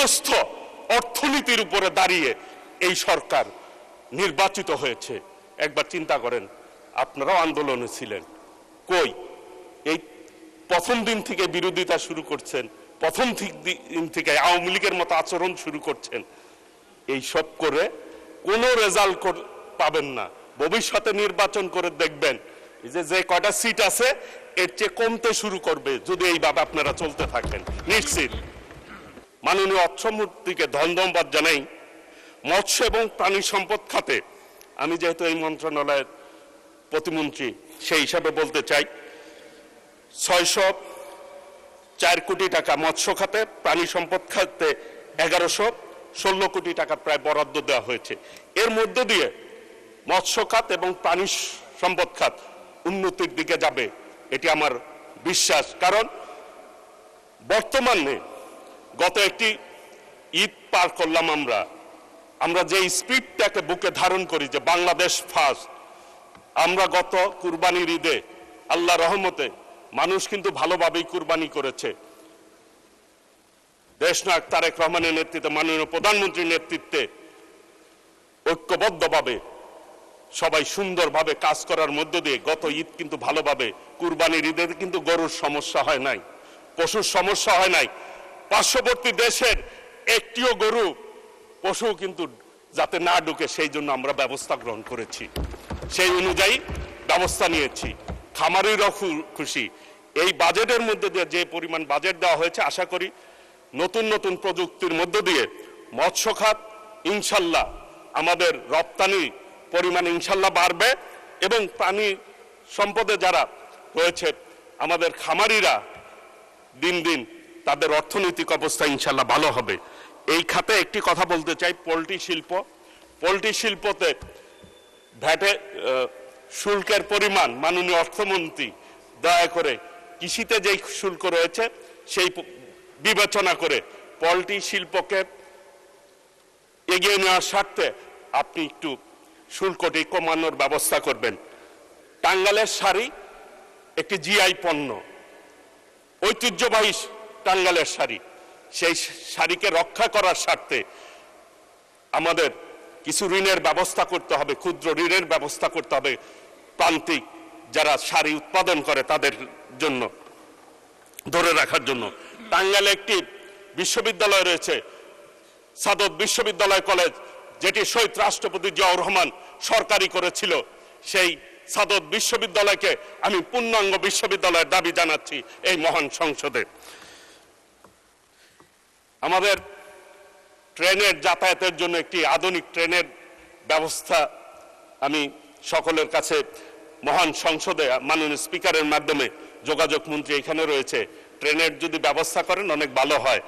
বিধ্বস্ত অর্থনীতির উপরে দাঁড়িয়ে এই সরকার নির্বাচিত হয়েছে। একবার চিন্তা করেন, আপনারাও আন্দোলনে ছিলেন, কই এই প্রথম দিন থেকে বিরোধিতা শুরু করছেন, প্রথম দিন থেকে আওয়ামী লীগের মতো আচরণ শুরু করছেন। এই সব করে কোনো রেজাল্ট পাবেন না। ভবিষ্যতে নির্বাচন করে দেখবেন যে কয়টা সিট আছে এর চেয়ে কমতে শুরু করবে যদি এইভাবে আপনারা চলতে থাকেন। নিশ্চিত মাননীয় অর্থমন্ত্রীকে ধন্যবাদ জানাই। মৎস্য এবং প্রাণী সম্পদ খাতে আমি যেহেতু এই মন্ত্রণালয়ের প্রতিমন্ত্রী, সেই হিসাবে বলতে চাই 604 কোটি টাকা মৎস্য খাতে, প্রাণী সম্পদ খাতে 1116 কোটি টাকা প্রায় বরাদ্দ দেওয়া হয়েছে। এর মধ্য দিয়ে মৎস্য খাত এবং প্রাণী সম্পদ খাত উন্নতির দিকে যাবে, এটি আমার বিশ্বাস। কারণ বর্তমানে গত একটি ঈদ পার করলাম, আমরা যে স্পিরিটটাকে বুকে ধারণ করি যে বাংলাদেশ ফার্স্ট, আমরা গত কুরবানির ঈদে আল্লাহ রহমতে মানুষ কিন্তু ভালোভাবেই কুরবানি করেছে। দেশনায়ক তারেক রহমানের নেতৃত্বে, মাননীয় প্রধানমন্ত্রীর নেতৃত্বে ঐক্যবদ্ধভাবে সবাই সুন্দরভাবে কাজ করার মধ্য দিয়ে গত ঈদ কিন্তু ভালোভাবে, কুরবানির ঈদে কিন্তু গরুর সমস্যা হয় নাই, পশুর সমস্যা হয় নাই। পার্শ্ববর্তী দেশের একটিও গরু পশু কিন্তু যাতে না ঢুকে সেই জন্য আমরা ব্যবস্থা গ্রহণ করেছি, সেই অনুযায়ী ব্যবস্থা নিয়েছি। খামারিরাও খুশি। এই বাজেটের মধ্যে দিয়ে যে পরিমাণ বাজেট দেওয়া হয়েছে, আশা করি নতুন নতুন প্রযুক্তির মধ্য দিয়ে মৎস্য খাত ইনশাল্লাহ আমাদের রপ্তানি পরিমাণ ইনশাল্লাহ বাড়বে এবং প্রাণী সম্পদে যারা রয়েছে আমাদের খামারিরা দিন দিন তাদের অর্থনৈতিক অবস্থা ইনশাল্লাহ ভালো হবে। এই খাতে একটি কথা বলতে চাই, পোল্ট্রি শিল্পতে ভ্যাটে শুল্কের পরিমাণ মাননীয় অর্থমন্ত্রী দয়া করে কৃষিতে যেই শুল্ক রয়েছে সেই বিবেচনা করে পোল্ট্রি শিল্পকে এগিয়ে নেওয়ার স্বার্থে আপনি একটু শুল্কটি কমানোর ব্যবস্থা করবেন। টাঙ্গাইলের শাড়ি একটি জিআই পণ্য, ঐতিহ্যবাহী টাঙ্গাইলের শাড়ি, সেই শাড়িকে রক্ষা করার স্বার্থে আমাদের কিছু ঋণের ব্যবস্থা করতে হবে, ক্ষুদ্র ঋণের ব্যবস্থা করতে হবে প্রান্তিক যারা শাড়ি উৎপাদন করে তাদের জন্য, ধরে রাখার জন্য। টাঙ্গাইলে একটি বিশ্ববিদ্যালয় রয়েছে, সাদত বিশ্ববিদ্যালয় কলেজ, যেটি শহীদ রাষ্ট্রপতি জিয়াউর রহমান সরকারি করেছিল। সেই সাদত বিশ্ববিদ্যালয়কে আমি পূর্ণাঙ্গ বিশ্ববিদ্যালয়ের দাবি জানাচ্ছি এই মহান সংসদে। আমাদের ট্রেনের যাতায়াতের জন্য একটি আধুনিক ট্রেনের ব্যবস্থা আমি সকলের কাছে মহান সংসদে মাননীয় স্পিকারের মাধ্যমে, যোগাযোগ মন্ত্রী এখানে রয়েছে, ট্রেনের যদি ব্যবস্থা করেন অনেক ভালো হয়।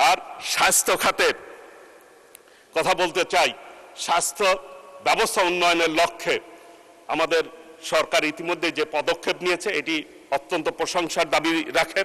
আর স্বাস্থ্য খাতের কথা বলতে চাই, স্বাস্থ্য ব্যবস্থা উন্নয়নের লক্ষ্যে আমাদের সরকার ইতিমধ্যে যে পদক্ষেপ নিয়েছে এটি অত্যন্ত প্রশংসার দাবি রাখে।